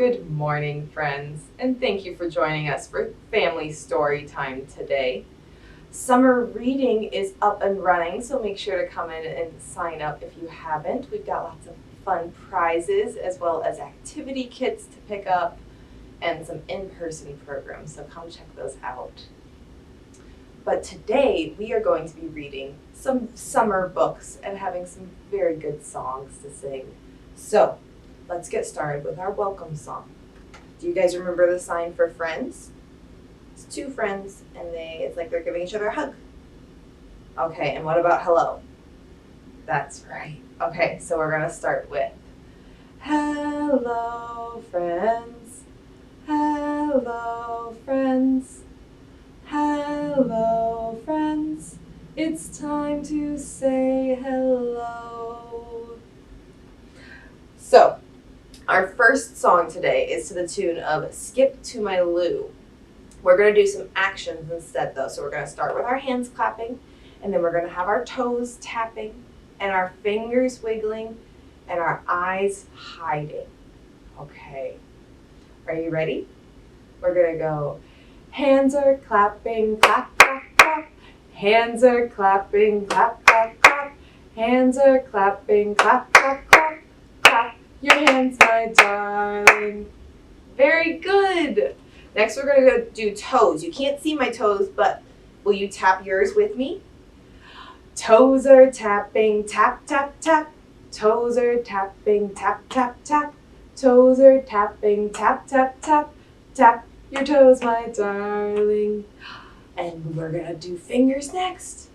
Good morning, friends, and thank you for joining us for Family Storytime today. Summer reading is up and running, so make sure to come in and sign up if you haven't. We've got lots of fun prizes as well as activity kits to pick up and some in-person programs, so come check those out. But today we are going to be reading some summer books and having some very good songs to sing. So let's get started with our welcome song. Do you guys remember the sign for friends? It's two friends and it's like they're giving each other a hug. Okay, and what about hello? That's right. Okay, so we're gonna start with hello friends, hello friends, hello friends. It's time to say hello. So, our first song today is to the tune of Skip to My Lou. We're going to do some actions instead though. So we're going to start with our hands clapping, and then we're going to have our toes tapping and our fingers wiggling and our eyes hiding. Okay. Are you ready? We're going to go hands are clapping, clap, clap, clap. Hands are clapping, clap, clap, clap. Hands are clapping, clap, clap, clap. Clap your hands, my darling. Very good. Next, we're going to go do toes. You can't see my toes, but will you tap yours with me? Toes are tapping, tap, tap, tap. Toes are tapping, tap, tap, tap. Toes are tapping, tap, tap, tap. Tap your toes, my darling. And we're going to do fingers next.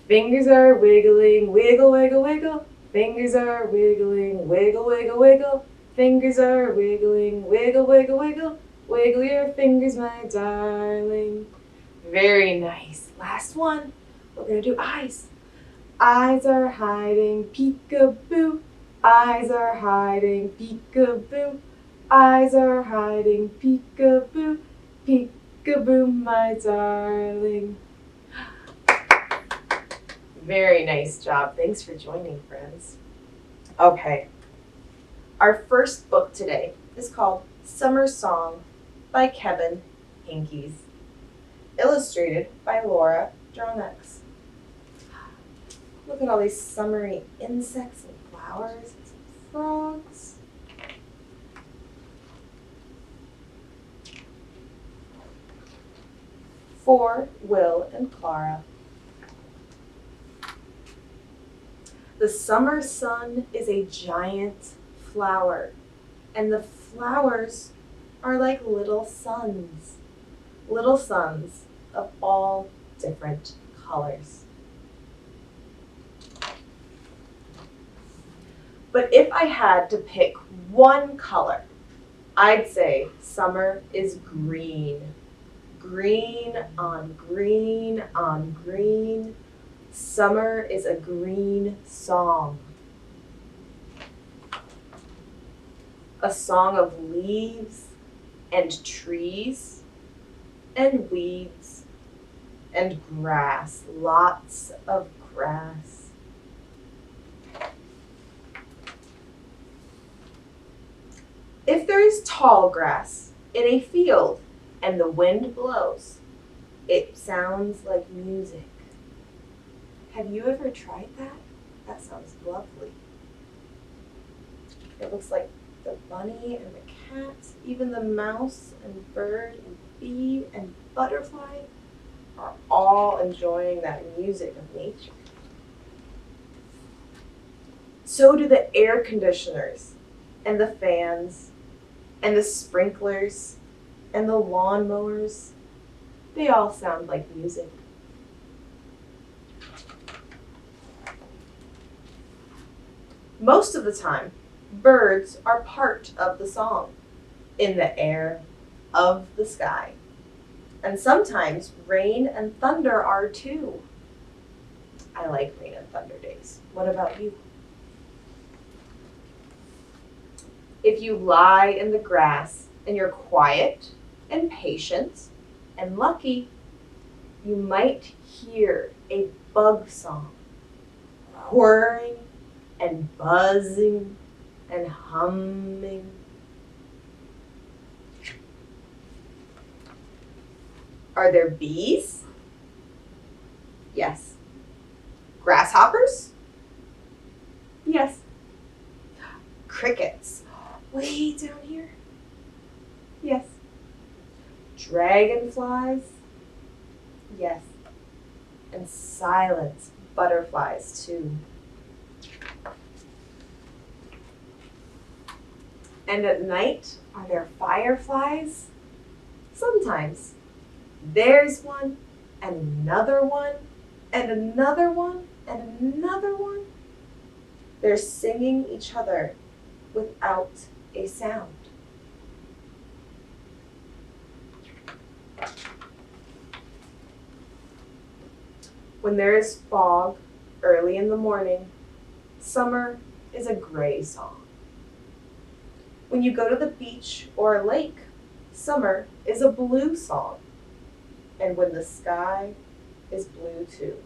Fingers are wiggling, wiggle, wiggle, wiggle. Fingers are wiggling, wiggle, wiggle, wiggle. Fingers are wiggling, wiggle, wiggle, wiggle. Wiggle your fingers, my darling. Very nice. Last one. We're going to do eyes. Eyes are hiding, peekaboo. Eyes are hiding, peekaboo. Eyes are hiding, peekaboo. Peekaboo, my darling. Very nice job. Thanks for joining, friends. Okay. Our first book today is called Summer Song by Kevin Henkes, illustrated by Laura Dronex. Look at all these summery insects and flowers and some frogs. For Will and Clara. The summer sun is a giant flower, and the flowers are like little suns of all different colors. But if I had to pick one color, I'd say summer is green. Green on green on green. Summer is a green song. A song of leaves and trees and weeds and grass. Lots of grass. If there is tall grass in a field and the wind blows, it sounds like music. Have you ever tried that? That sounds lovely. It looks like the bunny and the cat, even the mouse and bird and bee and butterfly are all enjoying that music of nature. So do the air conditioners and the fans and the sprinklers and the lawnmowers. They all sound like music. Most of the time, birds are part of the song, in the air, of the sky. And sometimes rain and thunder are too. I like rain and thunder days. What about you? If you lie in the grass and you're quiet and patient and lucky, you might hear a bug song, whirring and buzzing and humming. Are there bees? Yes. Grasshoppers? Yes. Crickets? Way down here? Yes. Dragonflies? Yes. And silent butterflies too. And at night, are there fireflies? Sometimes. There's one, and another one, and another one, and another one. They're singing each other without a sound. When there is fog early in the morning, summer is a gray song. When you go to the beach or a lake, summer is a blue song. And when the sky is blue too.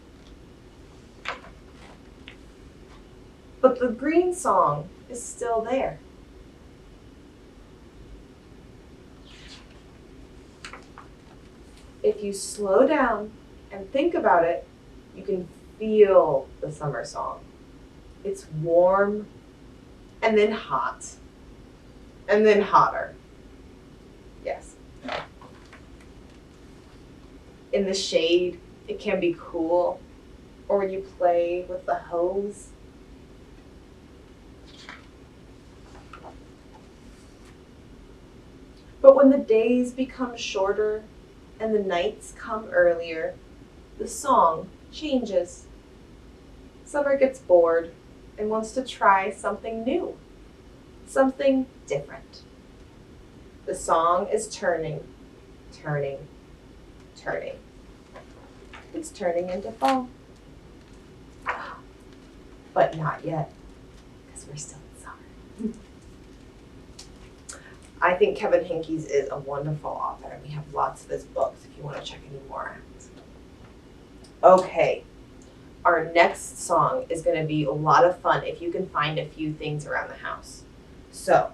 But the green song is still there. If you slow down and think about it, you can feel the summer song. It's warm, and then hot, and then hotter. Yes. In the shade, it can be cool, or when you play with the hose. But when the days become shorter and the nights come earlier, the song changes. Summer gets bored and wants to try something new, something different. The song is turning, turning, turning. It's turning into fall. But not yet, because we're still in summer. I think Kevin Henkes is a wonderful author, and we have lots of his books if you want to check any more out. Okay, our next song is going to be a lot of fun if you can find a few things around the house. So,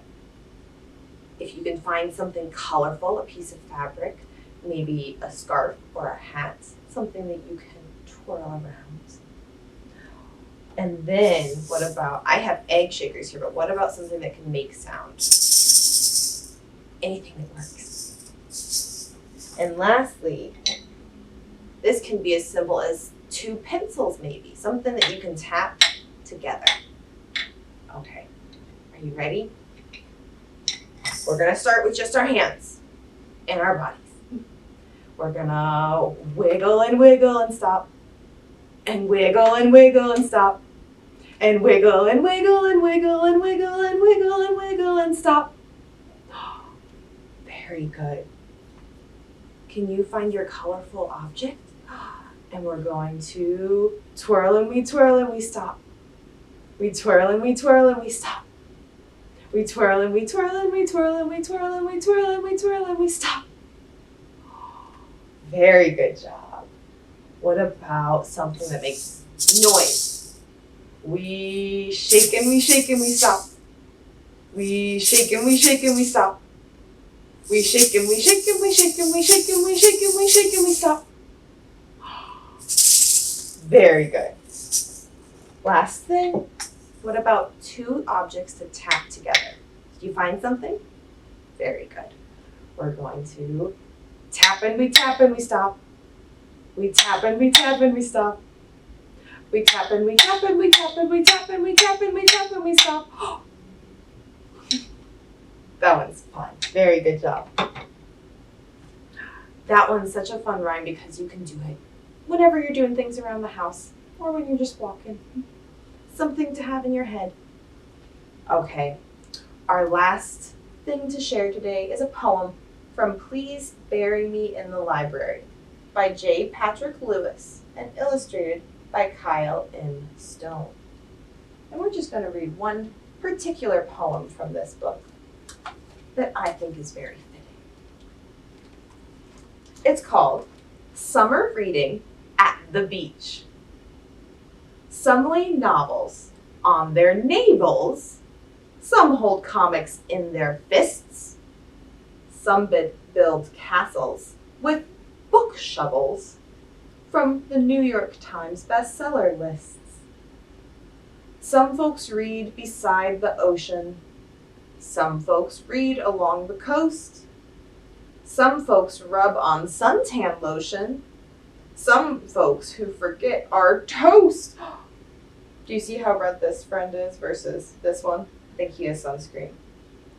if you can find something colorful, a piece of fabric, maybe a scarf or a hat, something that you can twirl around. And then, what about, I have egg shakers here, but what about something that can make sound? Anything that works. And lastly, this can be as simple as 2 pencils maybe, something that you can tap together. Okay, are you ready? We're gonna start with just our hands and our bodies. We're gonna wiggle and stop. And wiggle and stop. And wiggle and wiggle and wiggle and wiggle and wiggle and wiggle and stop. Very good. Can you find your colorful object? And we're going to twirl and we stop. We twirl and we stop. We twirl and we twirl and we twirl and we twirl and we twirl and we twirl and we stop. Very good job. What about something that makes noise? We shake and we stop. We shake and we stop. We shake and we shake and we shake and we shake and we shake and we shake and we stop. Very good. Last thing, what about 2 objects to tap together? Did you find something? Very good. We're going to tap and we stop. We tap and we stop. We tap and we tap and we tap and we tap and we tap and we tap and we stop. That one's fun. Very good job. That one's such a fun rhyme because you can do it whenever you're doing things around the house or when you're just walking. Something to have in your head. Okay, our last thing to share today is a poem from Please Bury Me in the Library by J. Patrick Lewis and illustrated by Kyle M. Stone. And we're just going to read one particular poem from this book that I think is very fitting. It's called Summer Reading at the Beach. Some lay novels on their navels, some hold comics in their fists, some build castles with book shovels from the New York Times bestseller lists. Some folks read beside the ocean. Some folks read along the coast. Some folks rub on suntan lotion. Some folks who forget are toast. Do you see how red this friend is versus this one? I think he has sunscreen.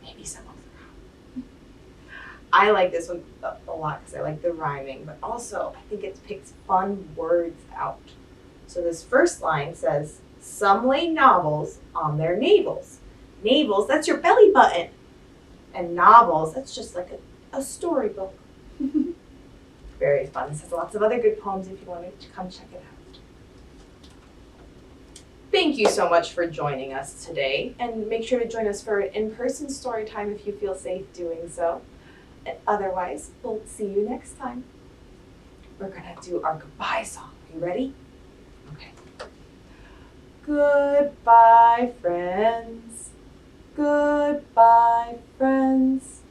Maybe someone forgot. I like this one a lot because I like the rhyming, but also I think it picks fun words out. So this first line says, some lay novels on their navels. Navels, that's your belly button. And novels, that's just like a storybook. Very fun. This has lots of other good poems if you wanted to come check it out. Thank you so much for joining us today, and make sure to join us for an in-person story time if you feel safe doing so. And otherwise, we'll see you next time. We're gonna do our goodbye song. Are you ready? Okay. Goodbye, friends. Goodbye, friends.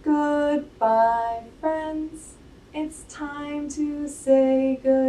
Goodbye, friends. It's time to say goodbye.